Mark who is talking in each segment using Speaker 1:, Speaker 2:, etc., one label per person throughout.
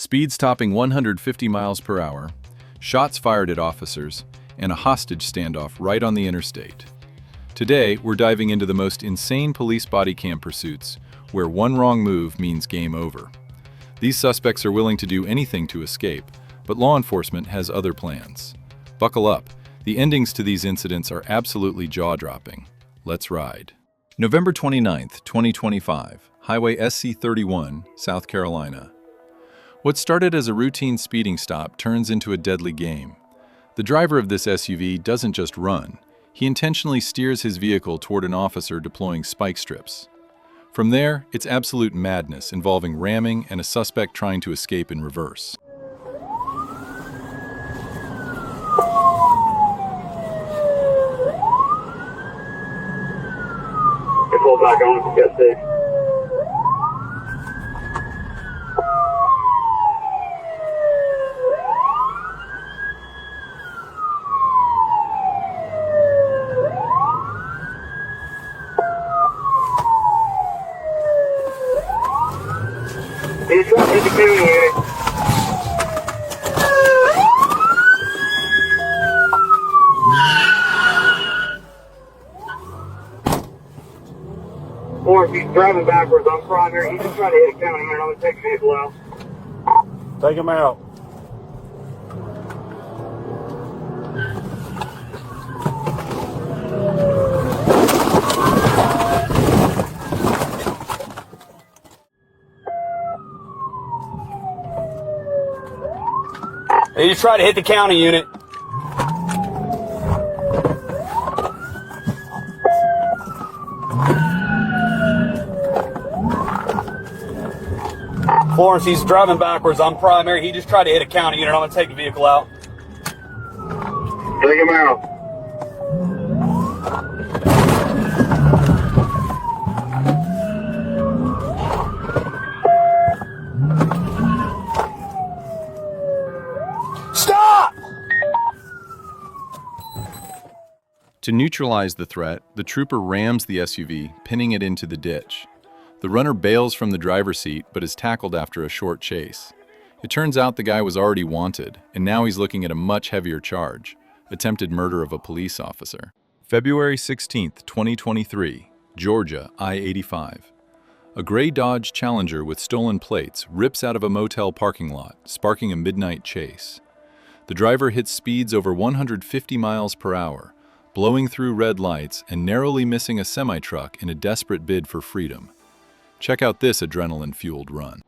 Speaker 1: Speeds topping 150 miles per hour, shots fired at officers, and a hostage standoff right on the interstate. Today, we're diving into the most insane police body cam pursuits, where one wrong move means game over. These suspects are willing to do anything to escape, but law enforcement has other plans. Buckle up. The endings to these incidents are absolutely jaw-dropping. Let's ride. November 29th, 2025, Highway SC-31, South Carolina. What started as a routine speeding stop turns into a deadly game. The driver of this SUV doesn't just run. He intentionally steers his vehicle toward an officer deploying spike strips. From there, it's absolute madness involving ramming and a suspect trying to escape in reverse.
Speaker 2: Pull back on, get safe. He's trying to hit the clearing unit. Or if he's driving backwards on primary, he's just trying to hit a county unit. I'm going to take the vehicle out.
Speaker 3: Take him out.
Speaker 2: He just tried to hit the county unit. Florence, he's driving backwards on primary. He just tried to hit a county unit. I'm going to take the vehicle out. Take him out. Stop!
Speaker 1: To neutralize the threat, the trooper rams the SUV, pinning it into the ditch. The runner bails from the driver's seat but is tackled after a short chase. It turns out the guy was already wanted, and now he's looking at a much heavier charge: attempted murder of a police officer. February 16, 2023, Georgia, I-85. A gray Dodge Challenger with stolen plates rips out of a motel parking lot, sparking a midnight chase. The driver hits speeds over 150 miles per hour, blowing through red lights and narrowly missing a semi-truck in a desperate bid for freedom. Check out this adrenaline-fueled run.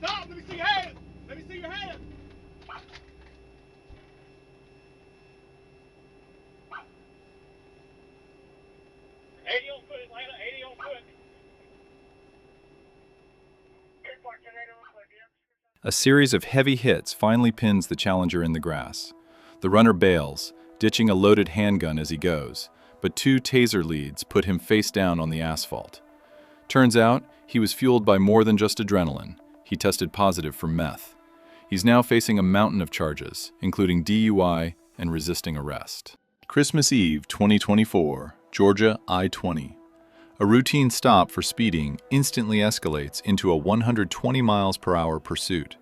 Speaker 4: Stop! Let me see your hands! Let me see your hands! $80 on foot, Atlanta. $80 on foot.
Speaker 1: A series of heavy hits finally pins the Challenger in the grass. The runner bails, ditching a loaded handgun as he goes, but two taser leads put him face down on the asphalt. Turns out, he was fueled by more than just adrenaline. He tested positive for meth. He's now facing a mountain of charges, including DUI and resisting arrest. Christmas Eve 2024, Georgia I-20. A routine stop for speeding instantly escalates into a 120 miles per hour pursuit.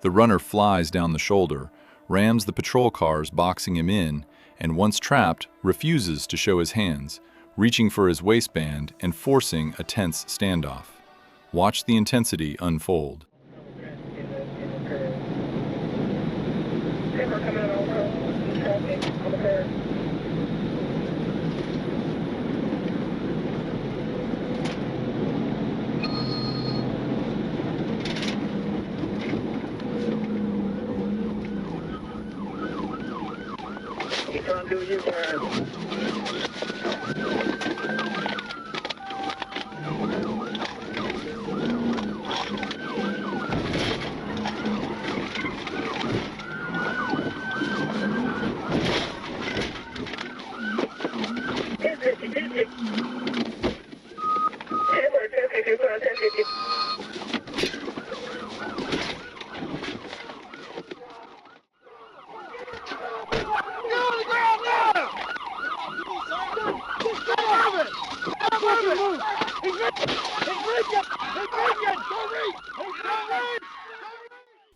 Speaker 1: The runner flies down the shoulder, rams the patrol cars boxing him in, and once trapped, refuses to show his hands, reaching for his waistband and forcing a tense standoff. Watch the intensity unfold.
Speaker 2: He's trying to do a U-turn.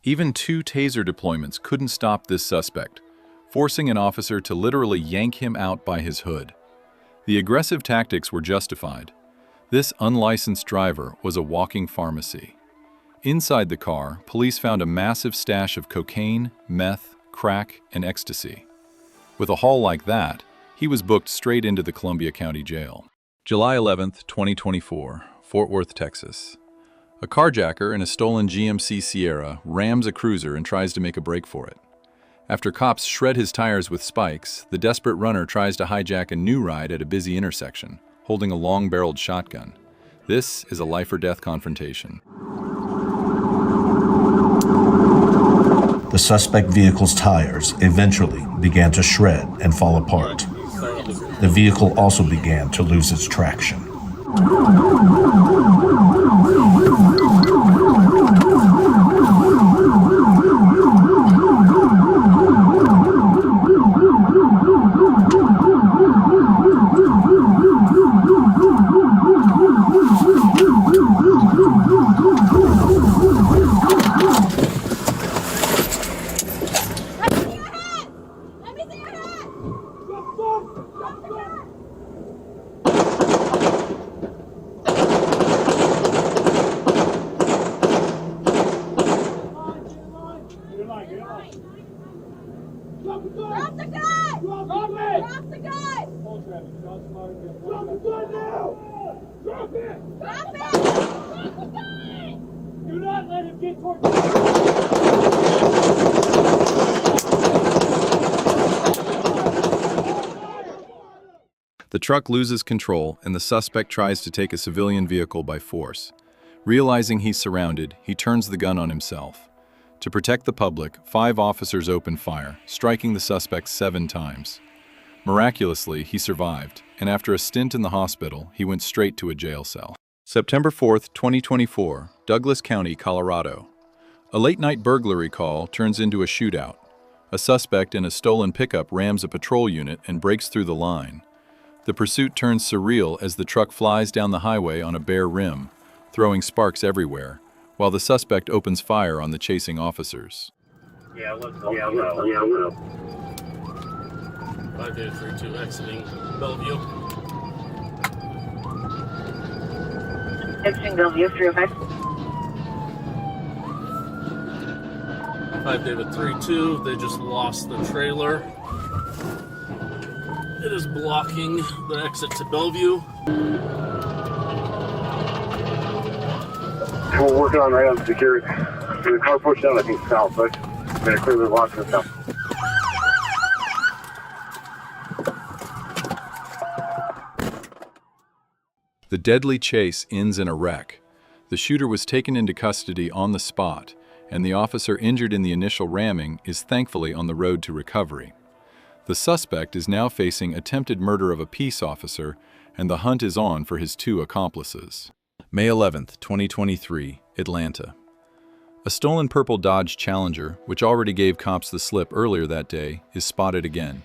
Speaker 1: Even 2 taser deployments couldn't stop this suspect, forcing an officer to literally yank him out by his hood. The aggressive tactics were justified. This unlicensed driver was a walking pharmacy. Inside the car, police found a massive stash of cocaine, meth, crack, and ecstasy. With a haul like that, he was booked straight into the Columbia County Jail. July 11th, 2024, Fort Worth, Texas. A carjacker in a stolen GMC Sierra rams a cruiser and tries to make a break for it. After cops shred his tires with spikes, the desperate runner tries to hijack a new ride at a busy intersection, holding a long-barreled shotgun. This is a life-or-death confrontation.
Speaker 5: The suspect vehicle's tires eventually began to shred and fall apart. The vehicle also began to lose its traction.
Speaker 6: Drop the gun! Drop it! Drop the gun! Drop the gun now! Drop it! Drop it! Drop the gun! Do not let him get toward
Speaker 1: The truck loses control and the suspect tries to take a civilian vehicle by force. Realizing he's surrounded, he turns the gun on himself. To protect the public, 5 officers open fire, striking the suspect 7 times. Miraculously, he survived, and after a stint in the hospital, he went straight to a jail cell. September 4th, 2024, Douglas County, Colorado. A late-night burglary call turns into a shootout. A suspect in a stolen pickup rams a patrol unit and breaks through the line. The pursuit turns surreal as the truck flies down the highway on a bare rim, throwing sparks everywhere, while the suspect opens fire on the chasing officers.
Speaker 4: Yeah, let's
Speaker 7: 5832 exiting Bellevue.
Speaker 8: Exiting Bellevue, 305.
Speaker 7: 5 David 32, they just lost the trailer. It is blocking the exit to Bellevue.
Speaker 3: We're working on right on security. The car pushed out, I think, south, but we're going to clear the lock to the south.
Speaker 1: The deadly chase ends in a wreck. The shooter was taken into custody on the spot, and the officer injured in the initial ramming is thankfully on the road to recovery. The suspect is now facing attempted murder of a peace officer, and the hunt is on for his 2 accomplices. May 11th, 2023, Atlanta. A stolen purple Dodge Challenger, which already gave cops the slip earlier that day, is spotted again.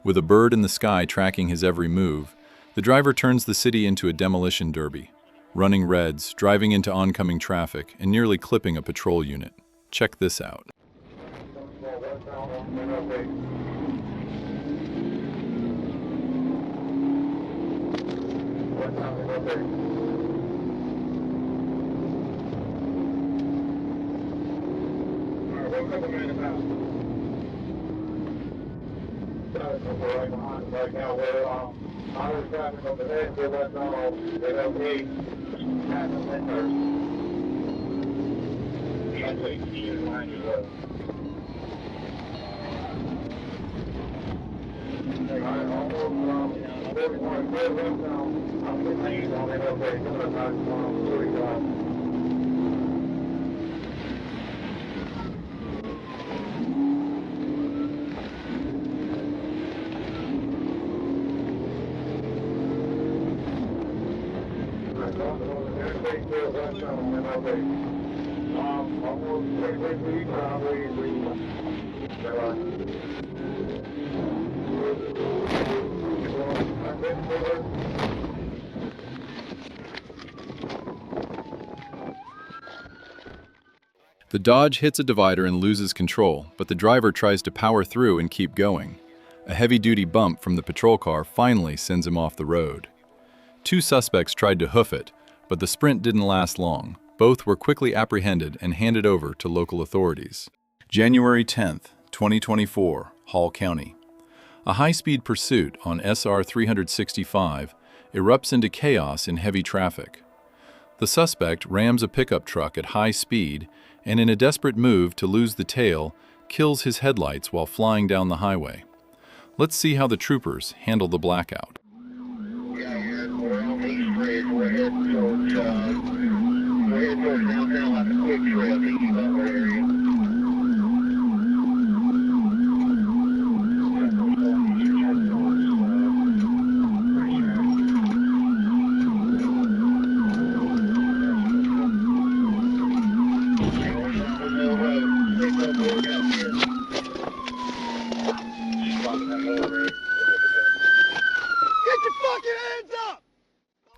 Speaker 1: With a bird in the sky tracking his every move, the driver turns the city into a demolition derby, running reds, driving into oncoming traffic, and nearly clipping a patrol unit. Check this out.
Speaker 3: Right now, we're on traffic over there. They let know they don't need passing windows. Can't wait to see you behind you. Almost 41 left now. I'm the lane on it over there. Coming up on 45. Interstate to west on MLB. Almost 23 feet, probably.
Speaker 1: The Dodge hits a divider and loses control, but the driver tries to power through and keep going. A heavy-duty bump from the patrol car finally sends him off the road. Two suspects tried to hoof it, but the sprint didn't last long. Both were quickly apprehended and handed over to local authorities. January 10th, 2024, Hall County. A high-speed pursuit on SR 365 erupts into chaos in heavy traffic. The suspect rams a pickup truck at high speed and, in a desperate move to lose the tail, kills his headlights while flying down the highway. Let's see how the troopers handle the blackout.
Speaker 3: Yeah, we're on East Bridge. We're heading towards downtown like a quick trip, East Butler area.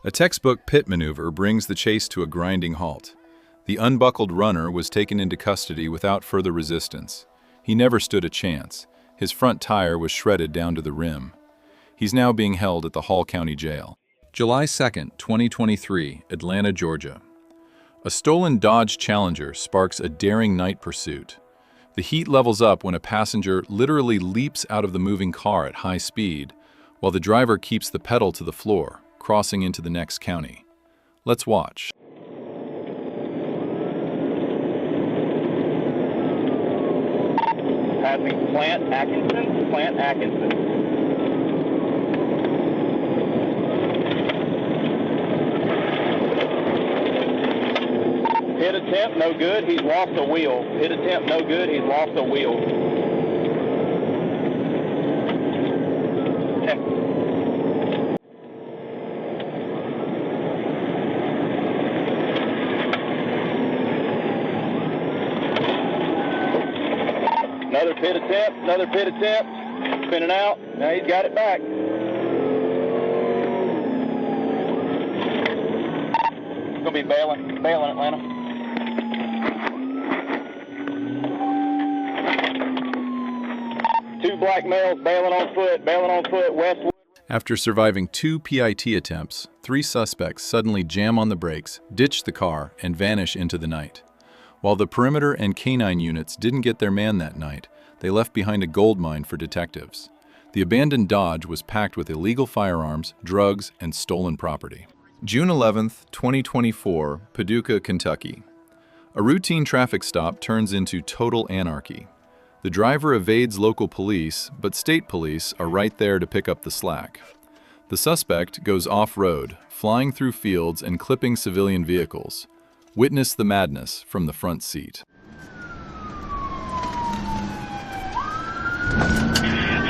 Speaker 1: A textbook pit maneuver brings the chase to a grinding halt. The unbuckled runner was taken into custody without further resistance. He never stood a chance. His front tire was shredded down to the rim. He's now being held at the Hall County Jail. July 2nd, 2023, Atlanta, Georgia. A stolen Dodge Challenger sparks a daring night pursuit. The heat levels up when a passenger literally leaps out of the moving car at high speed, while the driver keeps the pedal to the floor, crossing into the next county. Let's watch.
Speaker 4: Passing Plant Atkinson. Hit attempt, no good, he's lost a wheel. Hit attempt, no good, he's lost a wheel. Another pit attempt, spinning out, now he's got it back. He's gonna be bailing Atlanta. Two black males bailing on foot, westward.
Speaker 1: After surviving 2 PIT attempts, 3 suspects suddenly jam on the brakes, ditch the car, and vanish into the night. While the perimeter and canine units didn't get their man that night, they left behind a gold mine for detectives. The abandoned Dodge was packed with illegal firearms, drugs, and stolen property. June 11th, 2024, Paducah, Kentucky. A routine traffic stop turns into total anarchy. The driver evades local police, but state police are right there to pick up the slack. The suspect goes off-road, flying through fields and clipping civilian vehicles. Witness the madness from the front seat.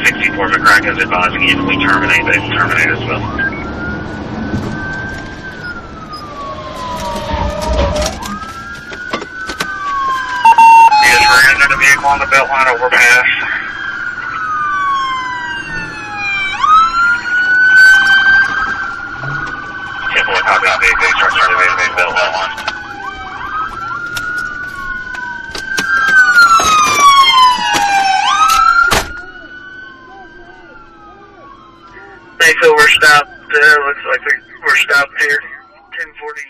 Speaker 8: 64 McCracken's advising you we terminate, they will terminate as well. He is ran into the vehicle on the Beltline overpass. Temple and copy out vehicle, starts terminating the Beltline. So we're stopped, looks like we're stopped here, 1040.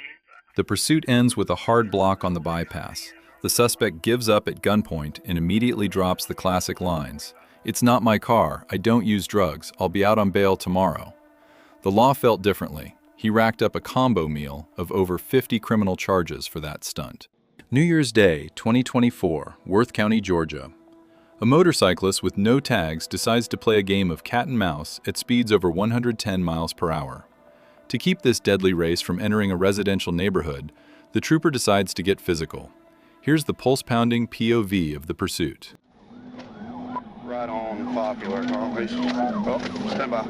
Speaker 1: The pursuit ends with a hard block on the bypass. The suspect gives up at gunpoint and immediately drops the classic lines. "It's not my car, I don't use drugs, I'll be out on bail tomorrow." The law felt differently. He racked up a combo meal of over 50 criminal charges for that stunt. New Year's Day, 2024, Worth County, Georgia. A motorcyclist with no tags decides to play a game of cat and mouse at speeds over 110 miles per hour. To keep this deadly race from entering a residential neighborhood, the trooper decides to get physical. Here's the pulse-pounding POV of the pursuit.
Speaker 3: Right on Popular, aren't we? Oh, stand by.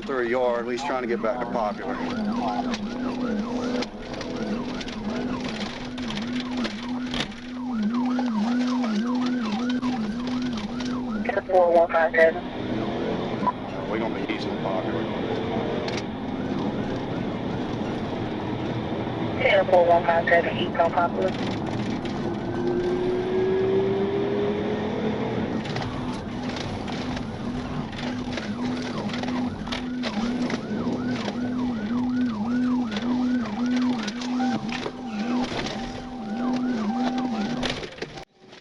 Speaker 9: through a yard. He's trying to get back to Popular.
Speaker 6: 4157.
Speaker 9: We're going to be east of Popular.
Speaker 6: 4157, east on Popular.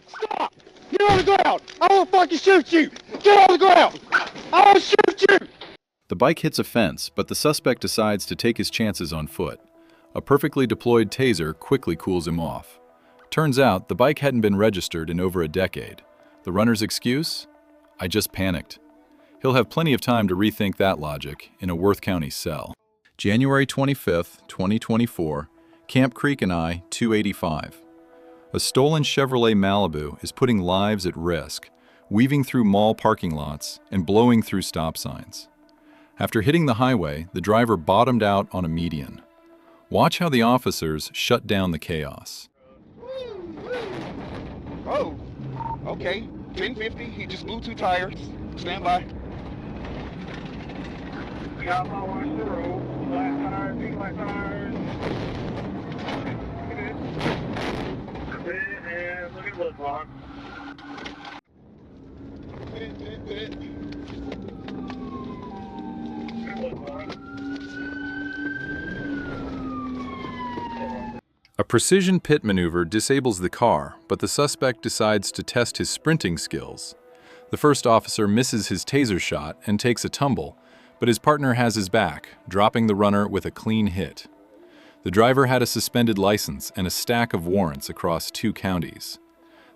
Speaker 9: Stop! Get on the ground! I will fucking shoot you! Get on the ground! I will shoot you!
Speaker 1: The bike hits a fence, but the suspect decides to take his chances on foot. A perfectly deployed taser quickly cools him off. Turns out the bike hadn't been registered in over a decade. The runner's excuse? I just panicked. He'll have plenty of time to rethink that logic in a Worth County cell. January 25th, 2024, Camp Creek and I, 285. A stolen Chevrolet Malibu is putting lives at risk, weaving through mall parking lots and blowing through stop signs. After hitting the highway, the driver bottomed out on a median. Watch how the officers shut down the chaos.
Speaker 9: Oh, okay. 1050. He just blew 2 tires. Stand by.
Speaker 3: Got my watch the road. Flat tires, pink flat tires. Look at it. And look at the look log.
Speaker 1: A precision pit maneuver disables the car, but the suspect decides to test his sprinting skills. The first officer misses his taser shot and takes a tumble, but his partner has his back, dropping the runner with a clean hit. The driver had a suspended license and a stack of warrants across 2 counties.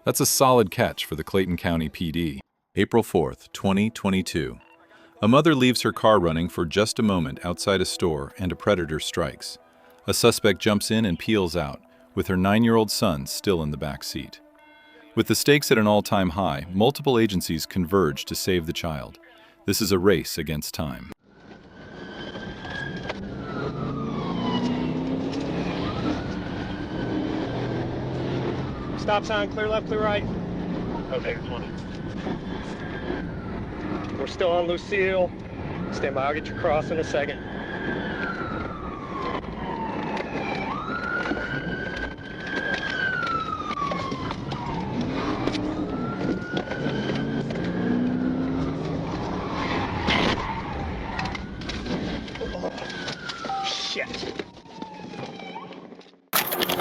Speaker 1: That's a solid catch for the Clayton County PD. April 4th, 2022. A mother leaves her car running for just a moment outside a store and a predator strikes. A suspect jumps in and peels out, with her 9-year-old son still in the back seat. With the stakes at an all-time high, multiple agencies converge to save the child. This is a race against time.
Speaker 10: Stop sign, clear left, clear right.
Speaker 3: Okay, 20.
Speaker 10: We're still on Lucille. Stand by, I'll get you across in a second.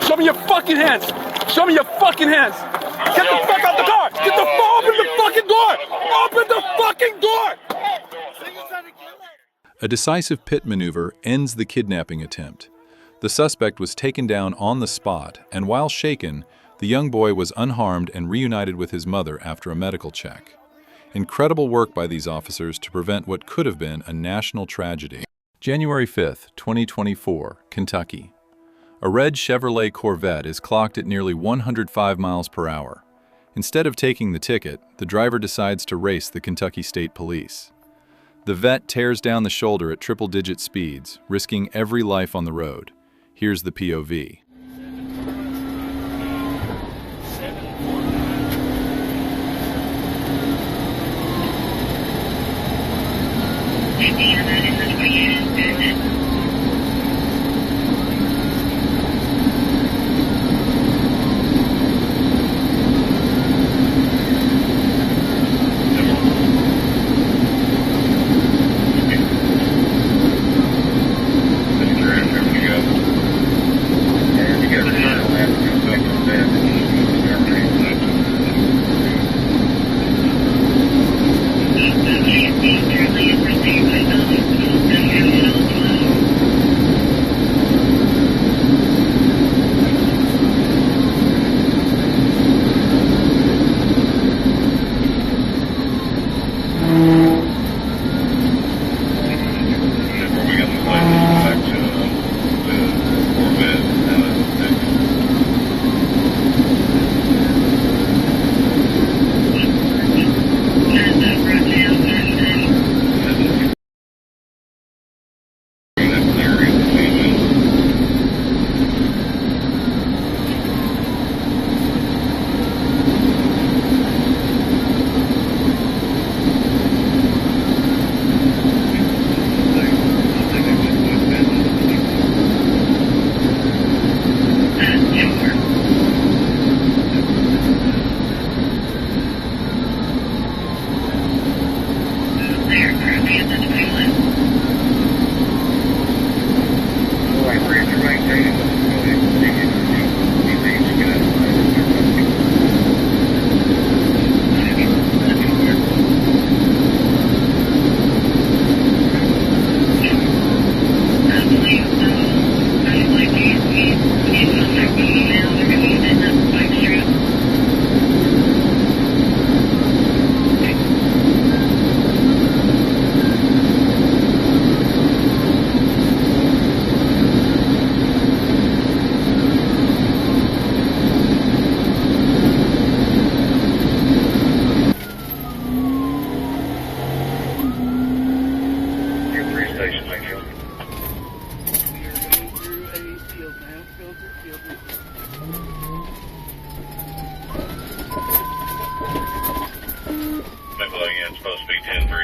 Speaker 2: Show me your fucking hands! Show me your fucking hands! Get the fuck out the car! Get the fuck, open the fucking door! Open the fucking door!
Speaker 1: A decisive pit maneuver ends the kidnapping attempt. The suspect was taken down on the spot, and while shaken, the young boy was unharmed and reunited with his mother after a medical check. Incredible work by these officers to prevent what could have been a national tragedy. January 5th, 2024, Kentucky. A red Chevrolet Corvette is clocked at nearly 105 miles per hour. Instead of taking the ticket, the driver decides to race the Kentucky State Police. The vet tears down the shoulder at triple-digit speeds, risking every life on the road. Here's the POV.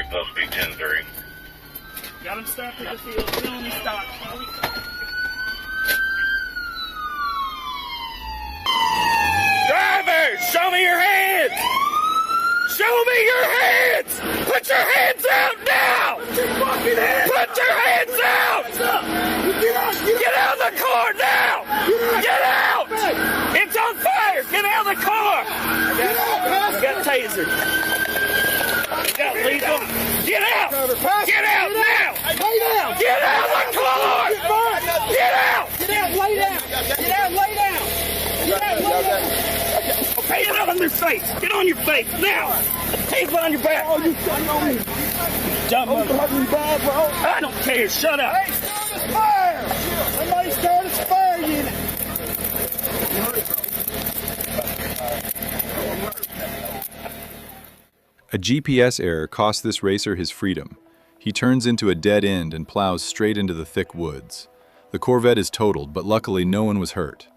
Speaker 8: supposed to be 10-3.
Speaker 2: Got him stopped at the field. Still me stop. Driver, show me your hands! Show me your hands! Put your hands out now! Put your fucking hands! Put your hands out! Get out of the car now! Get out! It's on fire! Get out of the car! I got taser. Got lethal. Get out! Get out now!
Speaker 9: Lay down!
Speaker 2: Get out of the car! Get out!
Speaker 9: Get out, lay down! Get out, lay down! Get out, lay down!
Speaker 2: Okay, get out on your face! Get on your face now! Taser on your back!
Speaker 9: Oh, you shot on me!
Speaker 2: Jump on
Speaker 9: me bad, bro!
Speaker 2: I don't care, shut up!
Speaker 9: Hey, start a fire! Somebody start a fire unit!
Speaker 1: A GPS error cost this racer his freedom. He turns into a dead end and plows straight into the thick woods. The Corvette is totaled, but luckily no one was hurt.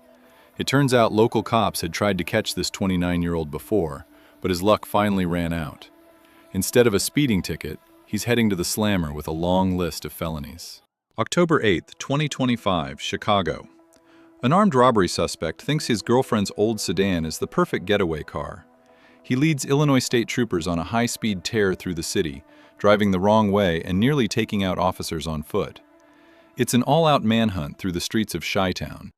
Speaker 1: It turns out local cops had tried to catch this 29-year-old before, but his luck finally ran out. Instead of a speeding ticket, he's heading to the slammer with a long list of felonies. October 8, 2025, Chicago. An armed robbery suspect thinks his girlfriend's old sedan is the perfect getaway car. He leads Illinois state troopers on a high-speed tear through the city, driving the wrong way and nearly taking out officers on foot. It's an all-out manhunt through the streets of Chi-Town.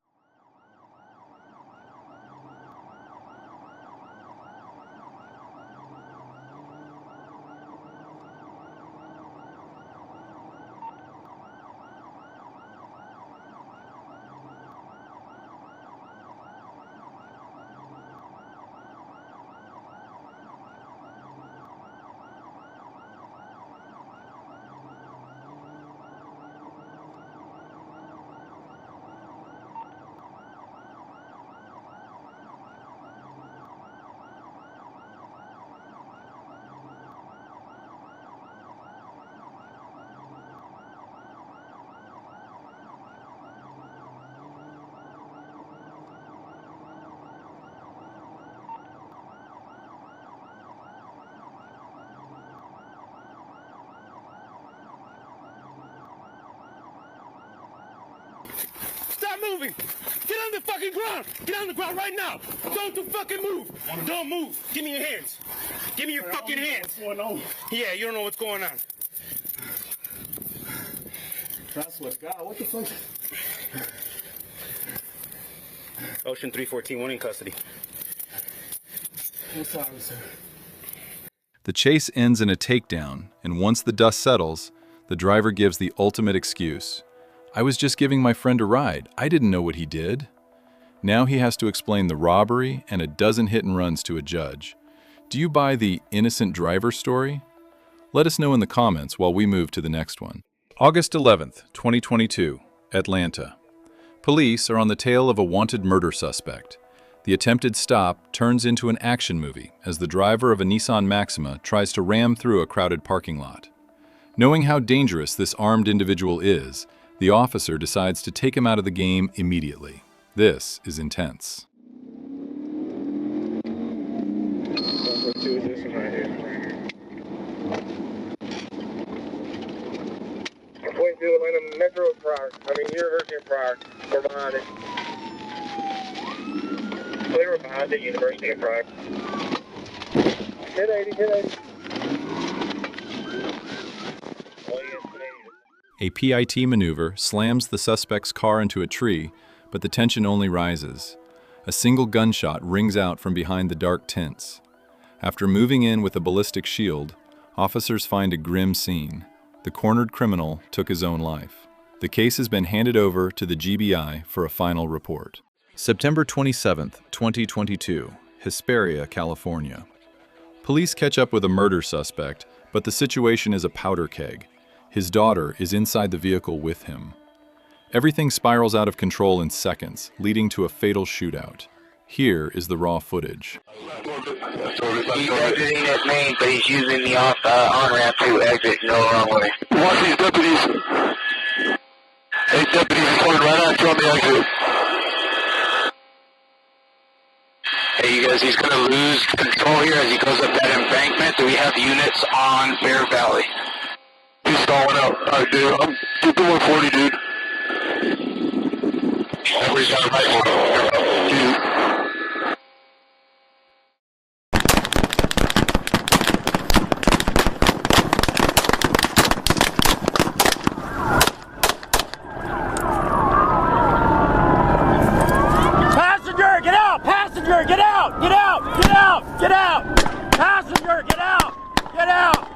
Speaker 2: Stop moving! Get on the fucking ground! Get on the ground right now! Don't you fucking move! Don't move! Give me your hands! Give me your fucking hands! What's going on? Yeah, you don't know what's going on.
Speaker 9: I swear to God, what the fuck?
Speaker 2: Ocean 314, one in custody.
Speaker 9: I'm sorry, sir.
Speaker 1: The chase ends in a takedown, and once the dust settles, the driver gives the ultimate excuse. I was just giving my friend a ride. I didn't know what he did. Now he has to explain the robbery and a dozen hit and runs to a judge. Do you buy the innocent driver story? Let us know in the comments while we move to the next one. August 11th, 2022, Atlanta. Police are on the tail of a wanted murder suspect. The attempted stop turns into an action movie as the driver of a Nissan Maxima tries to ram through a crowded parking lot. Knowing how dangerous this armed individual is, the officer decides to take him out of the game immediately. This is intense.
Speaker 3: Let's do this one right here. 22 Atlanta Metro Prior. University of Prior. We're behind it. We're behind it, University of Prior. Hit 80, hit 80.
Speaker 1: A PIT maneuver slams the suspect's car into a tree, but the tension only rises. A single gunshot rings out from behind the dark tents. After moving in with a ballistic shield, officers find a grim scene. The cornered criminal took his own life. The case has been handed over to the GBI for a final report. September 27th, 2022, Hesperia, California. Police catch up with a murder suspect, but the situation is a powder keg. His daughter is inside the vehicle with him. Everything spirals out of control in seconds, leading to a fatal shootout. Here is the raw footage.
Speaker 8: He's exiting his main, but he's using the on-ramp to exit no wrong way.
Speaker 9: Watch these deputies. 8 deputies reported right on on the exit.
Speaker 8: Hey, you guys, he's going to lose control here as he goes up that embankment. Do we have units on Bear Valley? He's stalling out. Alright, dude. I'm keeping 140, dude. Everybody's got a rifle. Dude.
Speaker 2: Passenger, get out! Passenger, get out! Get out! Get out! Get out! Passenger, get out! Get out!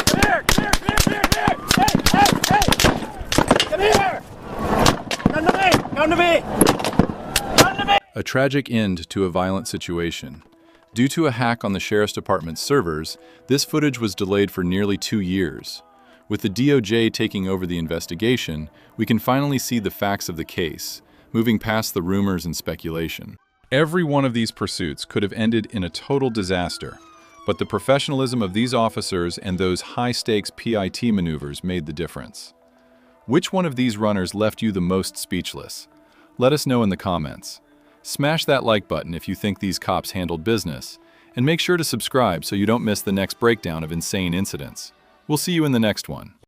Speaker 2: Come here! Come here! Come here! Come here! Hey! Hey! Hey! Come here! Come to me! Come to me! Come to me!
Speaker 1: A tragic end to a violent situation. Due to a hack on the Sheriff's Department's servers, this footage was delayed for nearly 2 years. With the DOJ taking over the investigation, we can finally see the facts of the case, moving past the rumors and speculation. Every one of these pursuits could have ended in a total disaster, but the professionalism of these officers and those high-stakes PIT maneuvers made the difference. Which one of these runners left you the most speechless? Let us know in the comments. Smash that like button if you think these cops handled business, and make sure to subscribe so you don't miss the next breakdown of insane incidents. We'll see you in the next one.